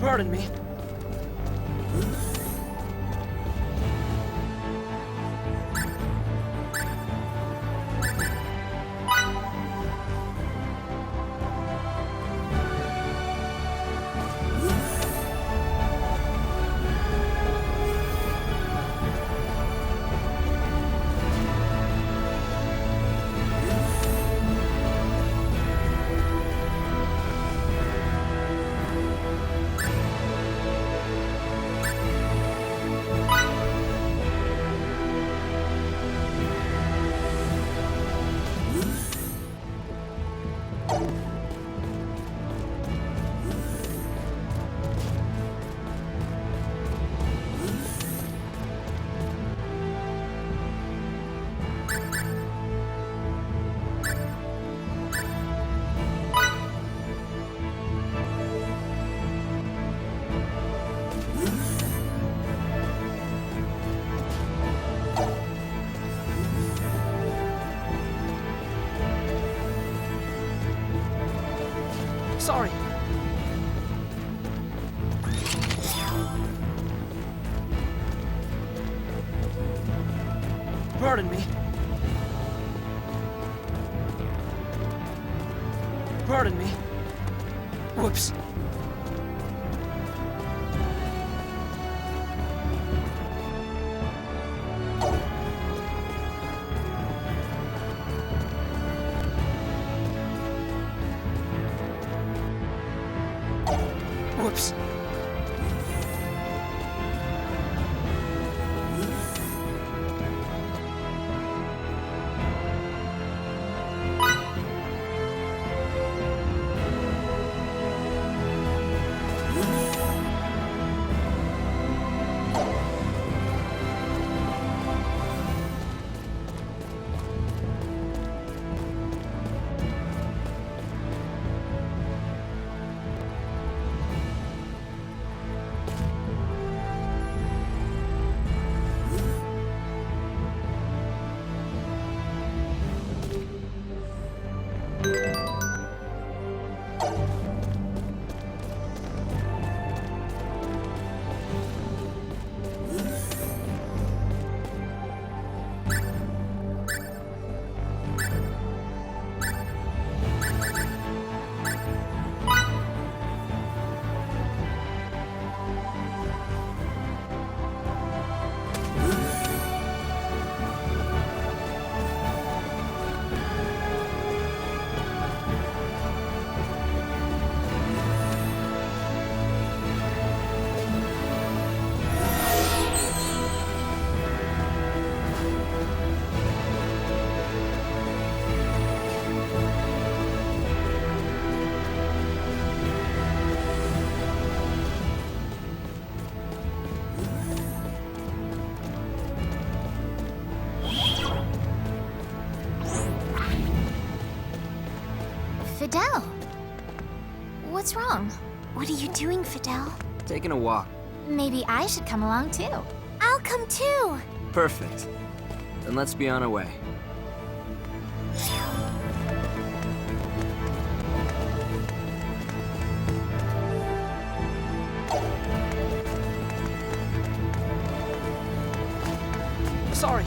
Pardon me. Sorry. Pardon me. Pardon me. Whoops. Whoops. Fidel! What's wrong? What are you doing, Fidel? Taking a walk. Maybe I should come along too. I'll come too! Perfect. Then let's be on our way. Sorry.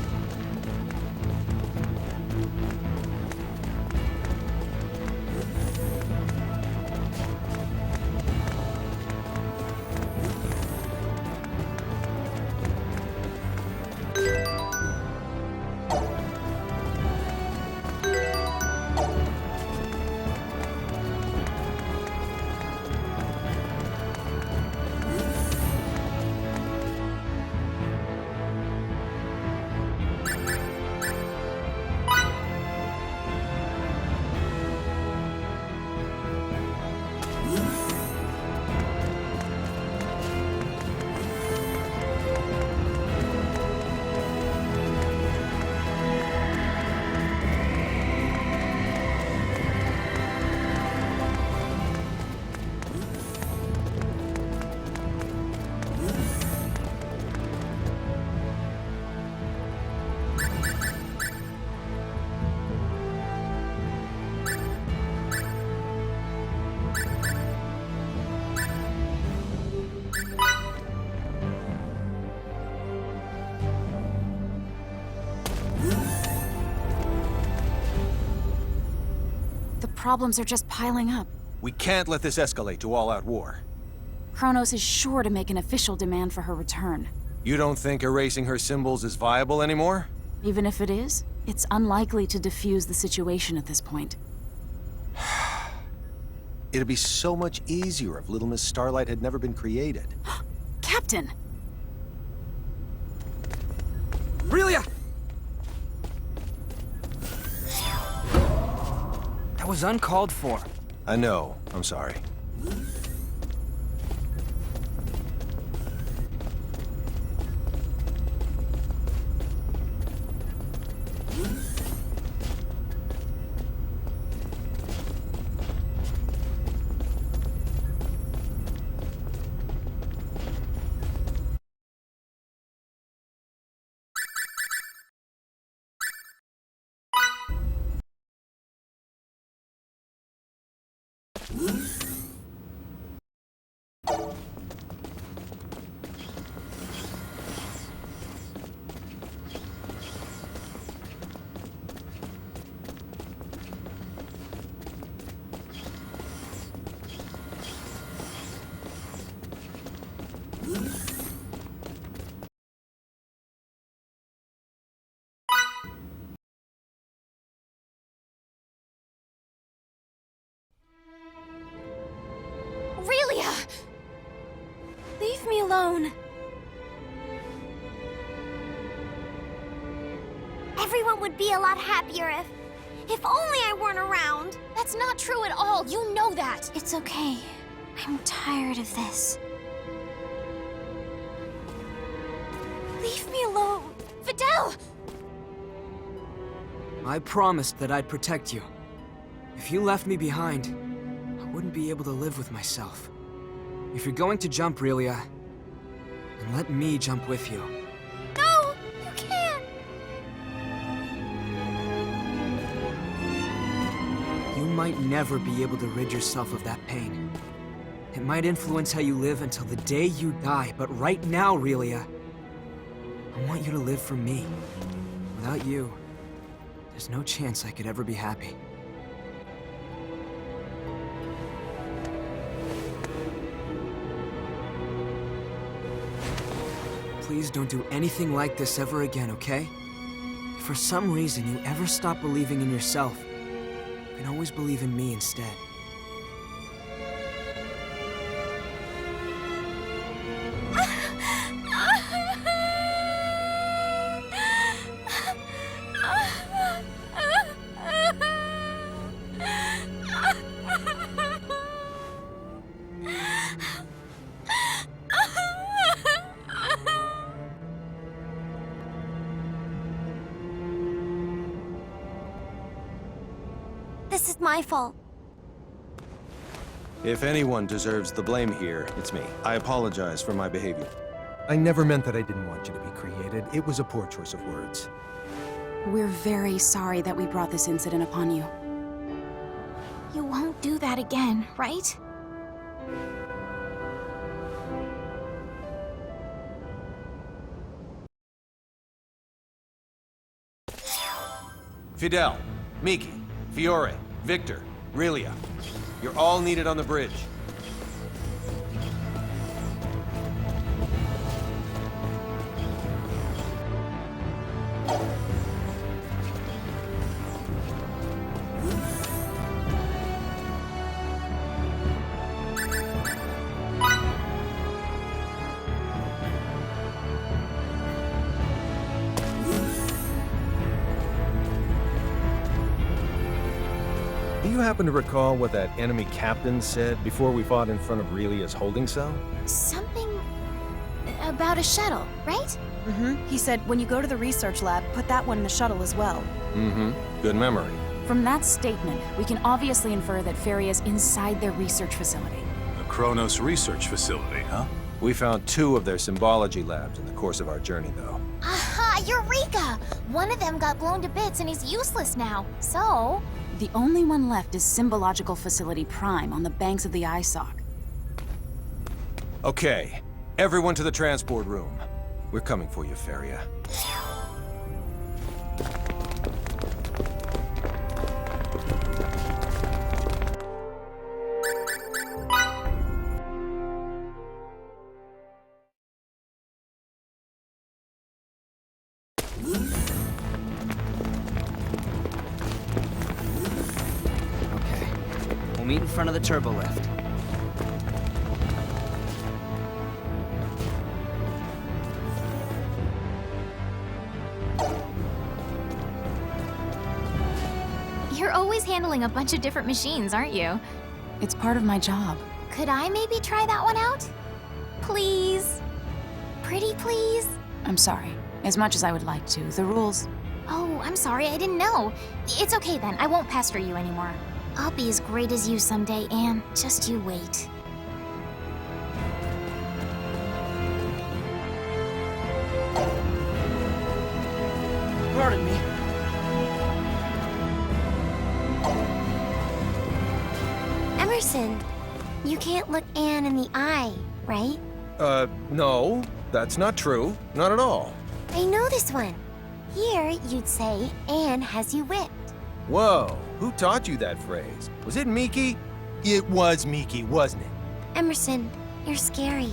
problems are just piling up. We can't let this escalate to all-out war. Kronos is sure to make an official demand for her return. You don't think erasing her symbols is viable anymore? Even if it is, it's unlikely to defuse the situation at this point. It'd be so much easier if Little Miss Starlight had never been created. Captain! Aurelia! That was uncalled for. I know. I'm sorry. Aurelia! Leave me alone. Everyone would be a lot happier if only I weren't around. That's not true at all. You know that. It's okay. I'm tired of this. Leave me alone. Fidel! I promised that I'd protect you. If you left me behind, I wouldn't be able to live with myself. If you're going to jump, Aurelia, then let me jump with you. No! You can't! You might never be able to rid yourself of that pain. It might influence how you live until the day you die, but right now, Aurelia, I want you to live for me. Without you, there's no chance I could ever be happy. Please don't do anything like this ever again, okay? If for some reason you ever stop believing in yourself, you can always believe in me instead. This is my fault. If anyone deserves the blame here, it's me. I apologize for my behavior. I never meant that I didn't want you to be created. It was a poor choice of words. We're very sorry that we brought this incident upon you. You won't do that again, right? Fidel, Miki, Fiore, Victor, Aurelia. You're all needed on the bridge. Do you happen to recall what that enemy captain said before we fought in front of Aurelia's holding cell? Something about a shuttle, right? He said when you go to the research lab, put that one in the shuttle as well. Good memory. From that statement, we can obviously infer that Ferry is inside their research facility. The Kronos research facility, huh? We found 2 of their symbology labs in the course of our journey, though. Aha! Eureka! One of them got blown to bits and is useless now. So... The only one left is Symbological Facility Prime on the banks of the ISOC. Okay, everyone to the transport room. We're coming for you, Feria. We'll meet in front of the turbo lift. You're always handling a bunch of different machines, aren't you? It's part of my job. Could I maybe try that one out? Please? Pretty please? I'm sorry. As much as I would like to, the rules... Oh, I'm sorry, I didn't know. It's okay then, I won't pester you anymore. I'll be as great as you someday, Anne. Just you wait. Pardon me. Emerson, you can't look Anne in the eye, right? No, that's not true. Not at all. I know this one. Here, you'd say, Anne has you whipped. Whoa, who taught you that phrase? Was it Miki? It was Miki, wasn't it? Emerson, you're scary.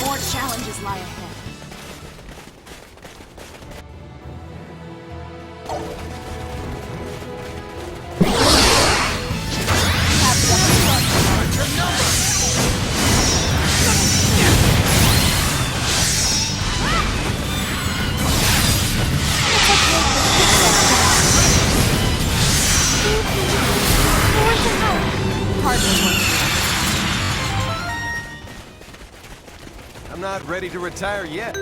More challenges lie ahead. I'm not ready to retire yet.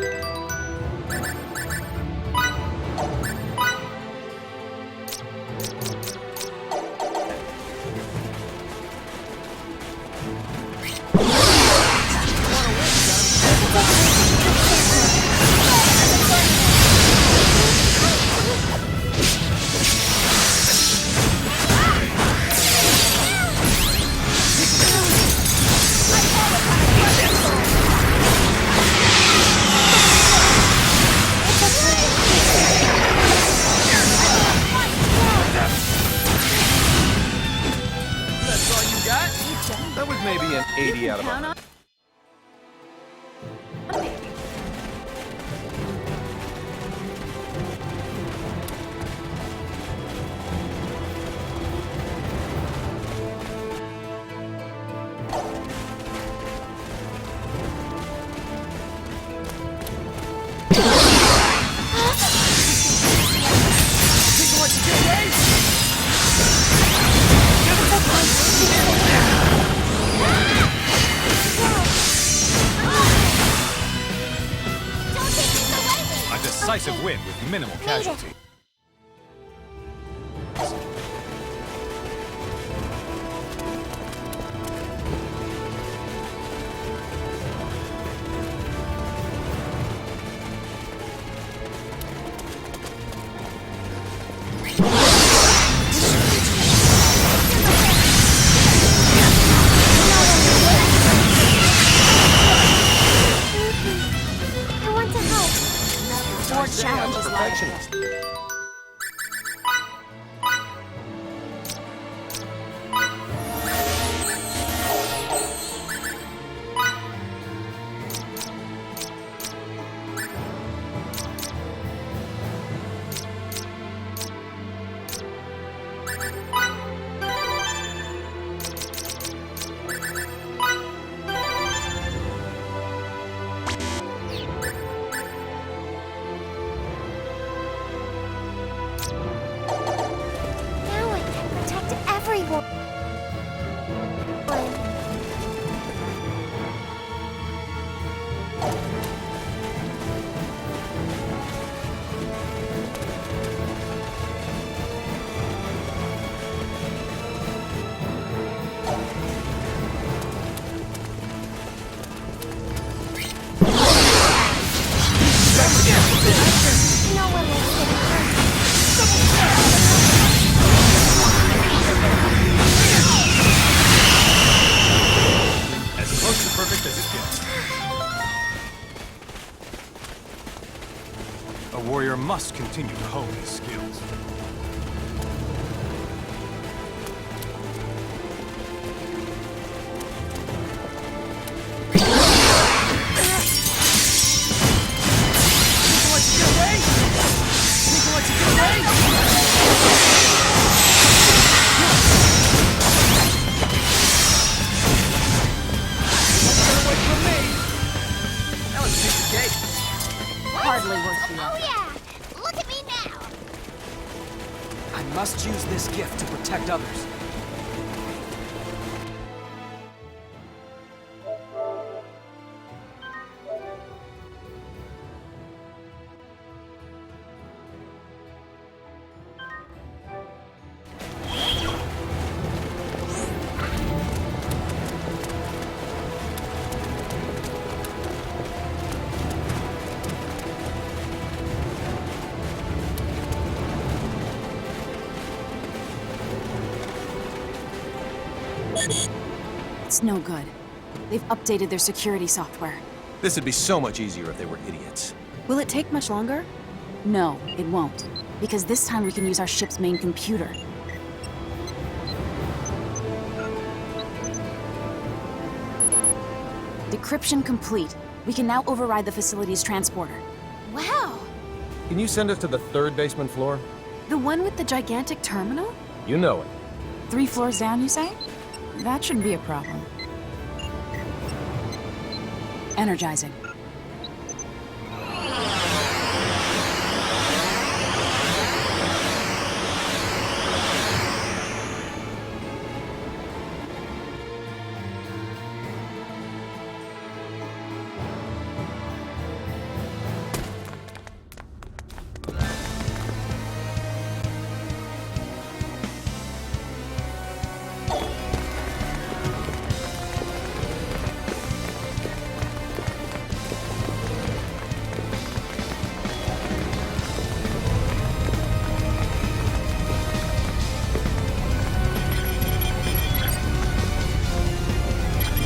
That was maybe an 80 out of 100. Think what you did, eh? decisive win with minimal casualty. I want to help. More challenges lie. Now I can protect everyone. No one likes getting hurt. As close to perfect as it gets. A warrior must continue to hone his skills. Hardly worth the Oh effort. yeah! Look at me now! I must use this gift to protect others. It's no good. They've updated their security software. This would be so much easier if they were idiots. Will it take much longer? No, it won't. Because this time we can use our ship's main computer. Decryption complete. We can now override the facility's transporter. Wow! Can you send us to the third basement floor? The one with the gigantic terminal? You know it. 3 floors down, you say? That shouldn't be a problem. Energizing.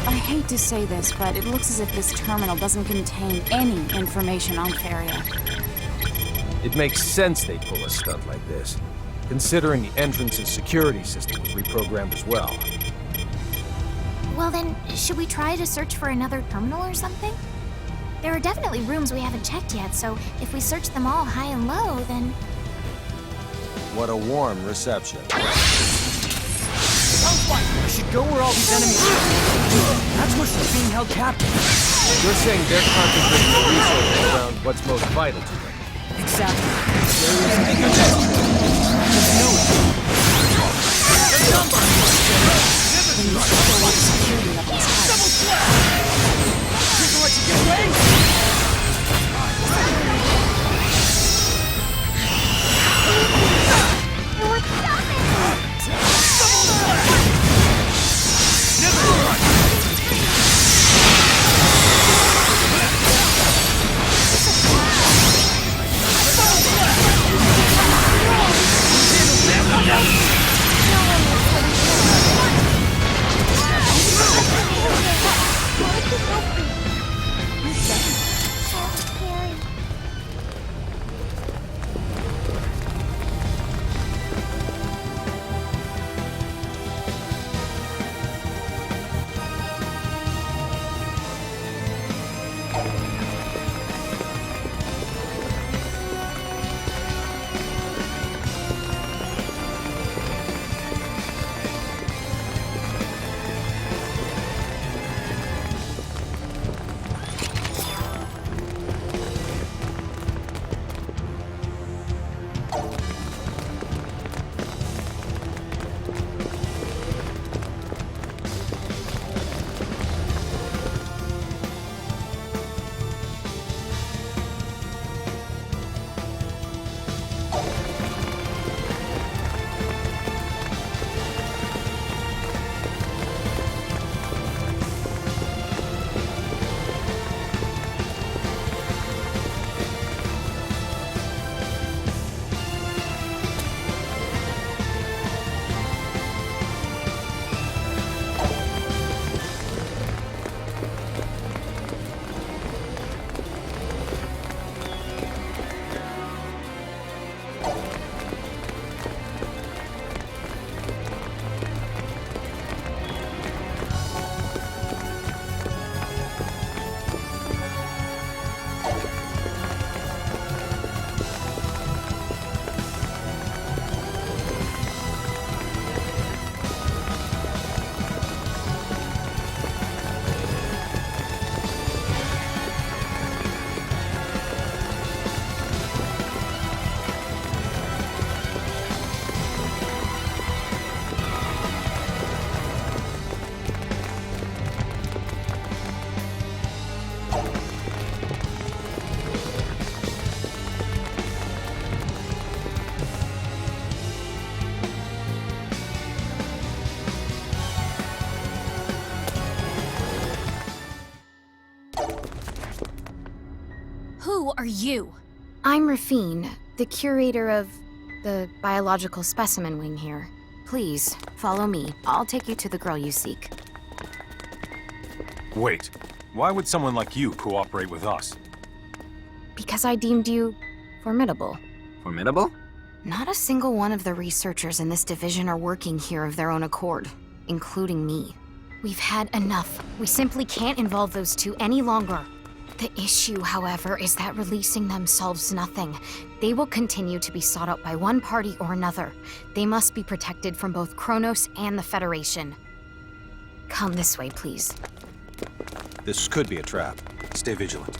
I hate to say this, but it looks as if this terminal doesn't contain any information on Feria. It makes sense they pull a stunt like this, considering the entrance's security system was reprogrammed as well. Well then, should we try to search for another terminal or something? There are definitely rooms we haven't checked yet, so if we search them all high and low, then... What a warm reception. We should go where all these enemies are. That's where she's being held captive. You're saying they're concentrating their resources around what's most vital to them. Exactly. Just know it. Let you get away! scary. Who are you? I'm Rafine, the curator of the biological specimen wing here. Please, follow me. I'll take you to the girl you seek. Wait, why would someone like you cooperate with us? Because I deemed you formidable. Formidable? Not a single one of the researchers in this division are working here of their own accord, including me. We've had enough. We simply can't involve those two any longer. The issue, however, is that releasing them solves nothing. They will continue to be sought out by one party or another. They must be protected from both Kronos and the Federation. Come this way, please. This could be a trap. Stay vigilant.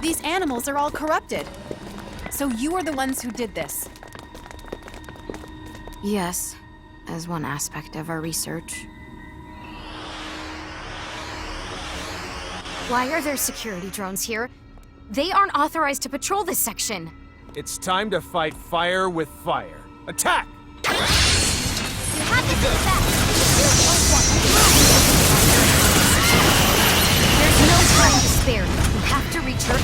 These animals are all corrupted. So you are the ones who did this. Yes, as one aspect of our research. Why are there security drones here? They aren't authorized to patrol this section. It's time to fight fire with fire. Attack! You have to do that. There's no time to spare. You have to reach her.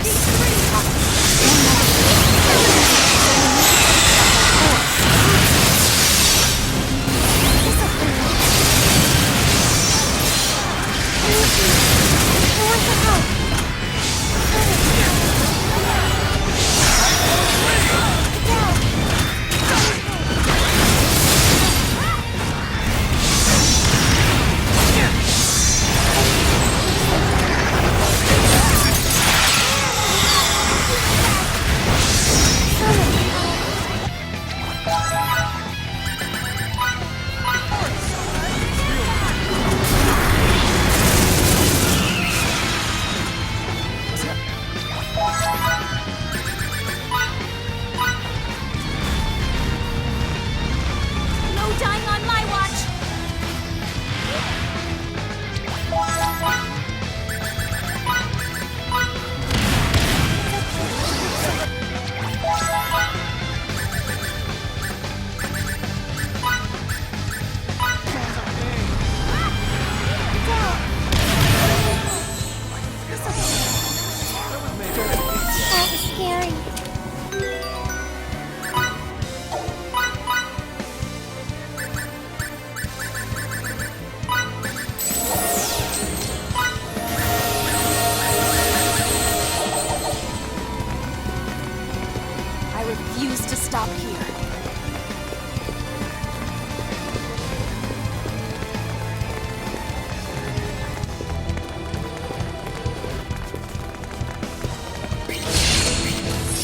Stop here.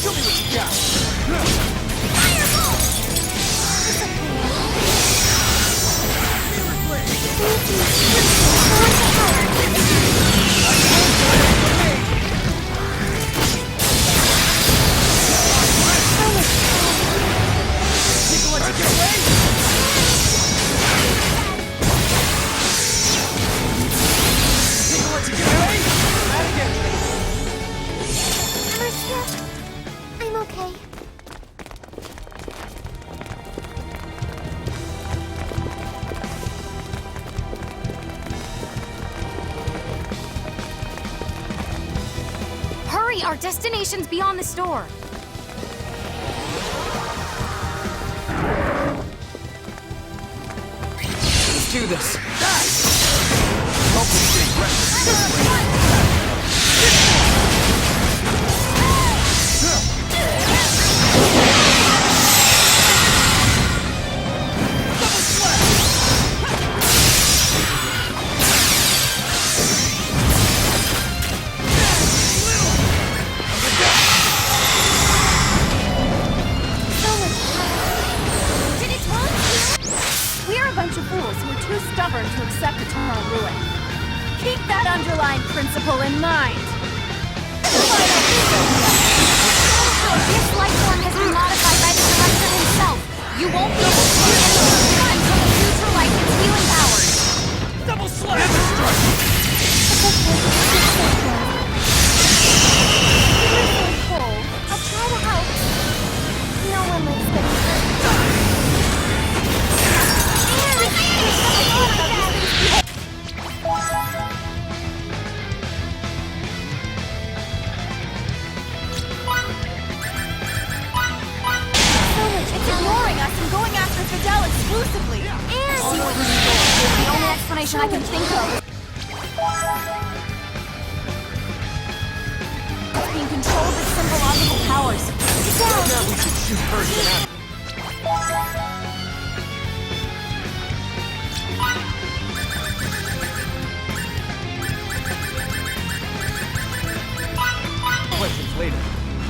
Show me what you got. I'm okay. Hurry! Our destination's beyond the store. Let's do this. Stubborn to accept eternal ruin. Keep that underlying principle in mind. This life form has been modified by the Director himself. You won't be able to do anything until the future life is healing powers. Double slash! I'll try to help. No one likes getting hurt. It's ignoring us and going after Fidel exclusively. And the only explanation I can think of is being controlled with symbological powers. Now we should shoot first and after. Questions later.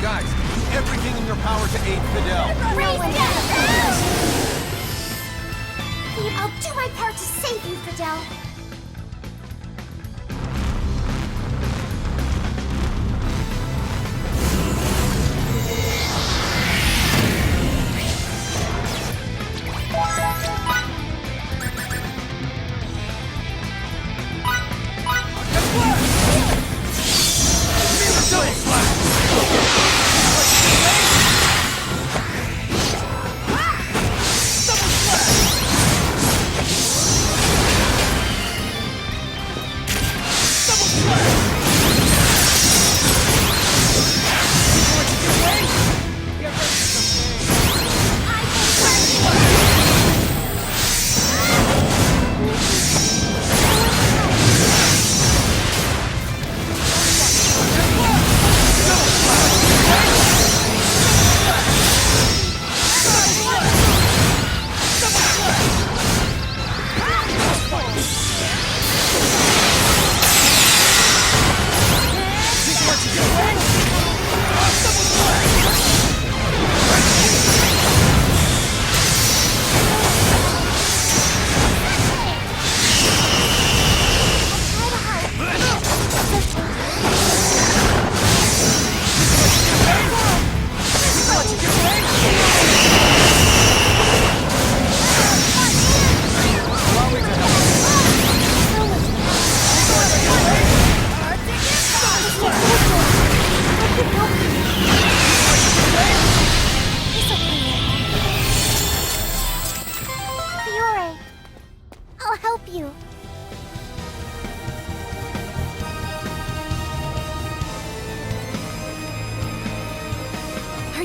Guys, do everything in your power to aid Fidel. I'll do my part to save you, Fidel.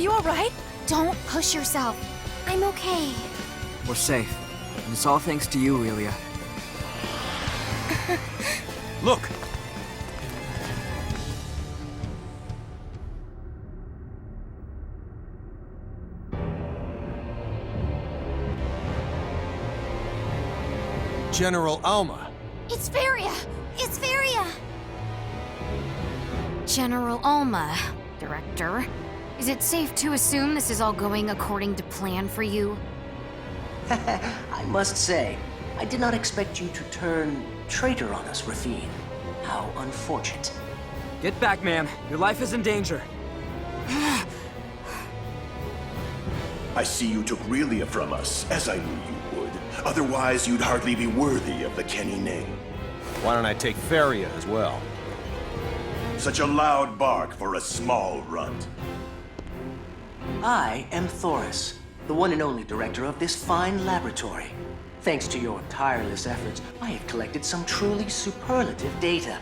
you alright? Don't push yourself. I'm okay. We're safe. And it's all thanks to you, Aurelia. Look! General Alma. It's Varia! It's Varia! General Alma, Director. Is it safe to assume this is all going according to plan for you? I must say, I did not expect you to turn traitor on us, Rafine. How unfortunate. Get back, man. Your life is in danger. I see you took Relia from us, as I knew you would. Otherwise, you'd hardly be worthy of the Kenny name. Why don't I take Feria as well? Such a loud bark for a small runt. I am Thoris, the one and only director of this fine laboratory. Thanks to your tireless efforts, I have collected some truly superlative data.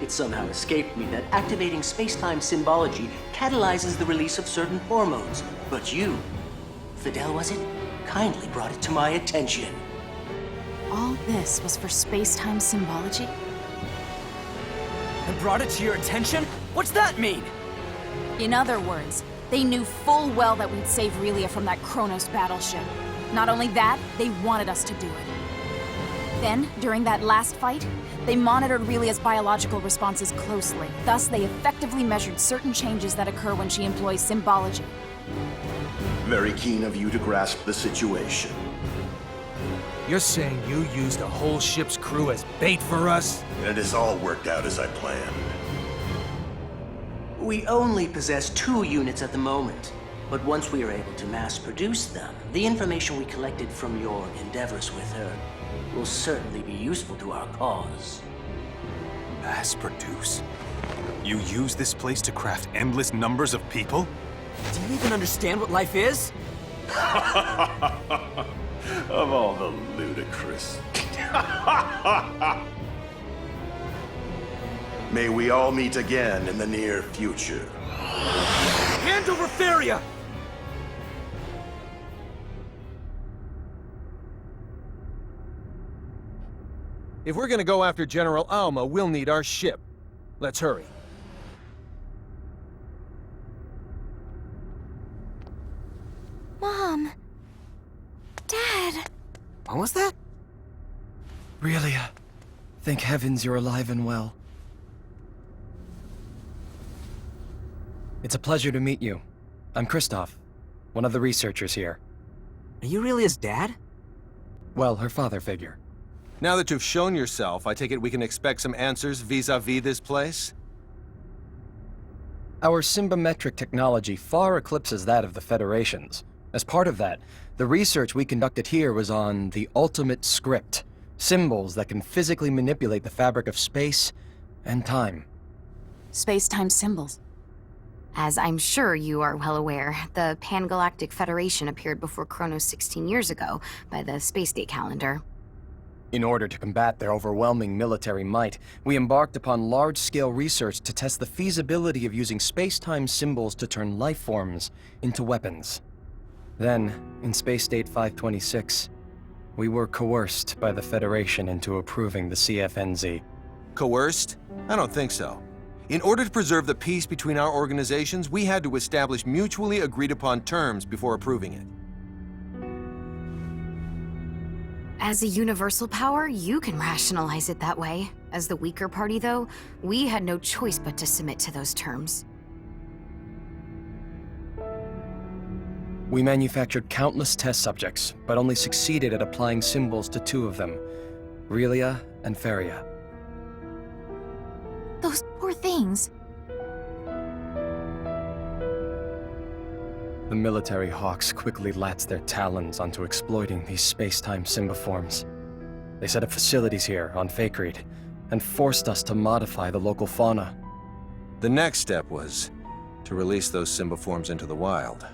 It somehow escaped me that activating space-time symbology catalyzes the release of certain hormones. But you, Fidel was it, kindly brought it to my attention. All this was for space-time symbology? And brought it to your attention? What's that mean? In other words, they knew full well that we'd save Relia from that Kronos battleship. Not only that, they wanted us to do it. Then, during that last fight, they monitored Relia's biological responses closely. Thus, they effectively measured certain changes that occur when she employs symbology. Very keen of you to grasp the situation. You're saying you used a whole ship's crew as bait for us? And it has all worked out as I planned. We only possess 2 units at the moment, but once we are able to mass produce them, the information we collected from your endeavors with her will certainly be useful to our cause. Mass produce? You use this place to craft endless numbers of people? Do you even understand what life is? Of all the ludicrous. May we all meet again in the near future. Hand over Feria! If we're gonna go after General Alma, we'll need our ship. Let's hurry. Mom. Dad. What was that? Relia, thank heavens you're alive and well. It's a pleasure to meet you. I'm Kristoff, one of the researchers here. Are you really his dad? Well, her father figure. Now that you've shown yourself, I take it we can expect some answers vis-a-vis this place? Our symbometric technology far eclipses that of the Federation's. As part of that, the research we conducted here was on the ultimate script, symbols that can physically manipulate the fabric of space and time. Space-time symbols. As I'm sure you are well aware, the Galactic Federation appeared before Kronos 16 years ago by the space date calendar. In order to combat their overwhelming military might, we embarked upon large-scale research to test the feasibility of using space-time symbols to turn life forms into weapons. Then, in Space Date 526, we were coerced by the Federation into approving the CFNZ. Coerced? I don't think so. In order to preserve the peace between our organizations, we had to establish mutually agreed-upon terms before approving it. As a universal power, you can rationalize it that way. As the weaker party, though, we had no choice but to submit to those terms. We manufactured countless test subjects, but only succeeded at applying symbols to 2 of them, Relia and Feria. Those poor things. The military hawks quickly latched their talons onto exploiting these space-time symboforms. They set up facilities here on Faycreed and forced us to modify the local fauna. The next step was to release those symboforms into the wild.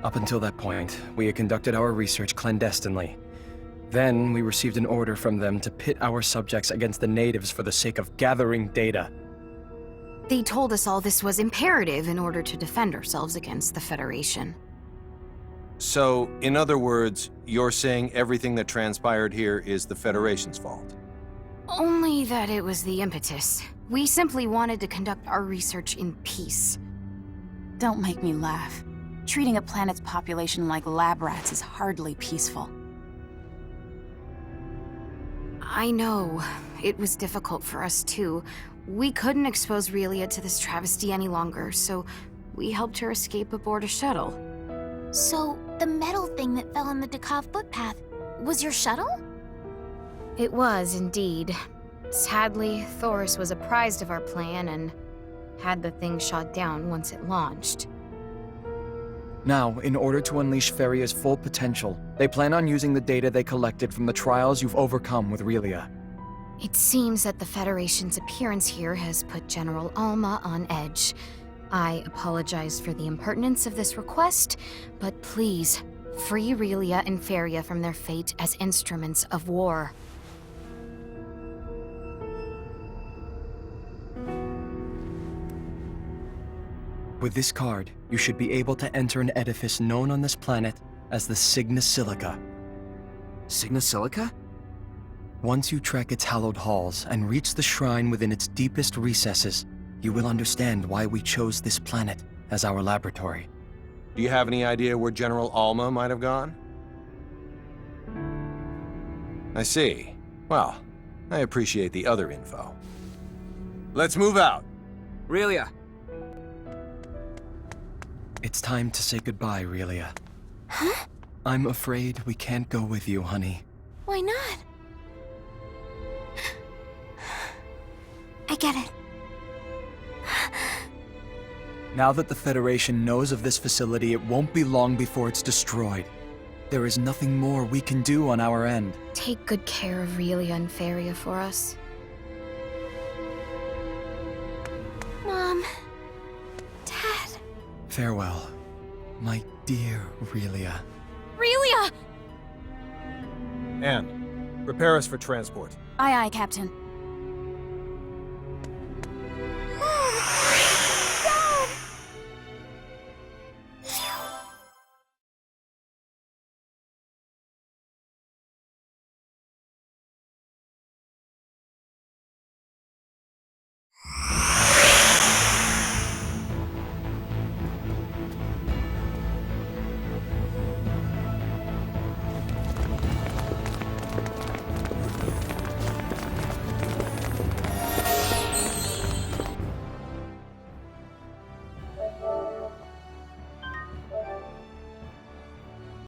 Up until that point, we had conducted our research clandestinely. Then, we received an order from them to pit our subjects against the natives for the sake of gathering data. They told us all this was imperative in order to defend ourselves against the Federation. So, in other words, you're saying everything that transpired here is the Federation's fault? Only that it was the impetus. We simply wanted to conduct our research in peace. Don't make me laugh. Treating a planet's population like lab rats is hardly peaceful. I know. It was difficult for us too. We couldn't expose Relia to this travesty any longer, so we helped her escape aboard a shuttle. So, the metal thing that fell in the Dekov footpath was your shuttle? It was, indeed. Sadly, Thoris was apprised of our plan and had the thing shot down once it launched. Now, in order to unleash Feria's full potential, they plan on using the data they collected from the trials you've overcome with Relia. It seems that the Federation's appearance here has put General Alma on edge. I apologize for the impertinence of this request, but please, free Relia and Feria from their fate as instruments of war. With this card, you should be able to enter an edifice known on this planet as the Signa Silica. Signa Silica? Once you trek its hallowed halls and reach the shrine within its deepest recesses, you will understand why we chose this planet as our laboratory. Do you have any idea where General Alma might have gone? I see. Well, I appreciate the other info. Let's move out. Relia! It's time to say goodbye, Relia. Huh? I'm afraid we can't go with you, honey. Why not? I get it. Now that the Federation knows of this facility, it won't be long before it's destroyed. There is nothing more we can do on our end. Take good care of Relia and Feria for us. Mom. Dad. Farewell, my dear Relia. Relia! And prepare us for transport. Aye, aye, Captain.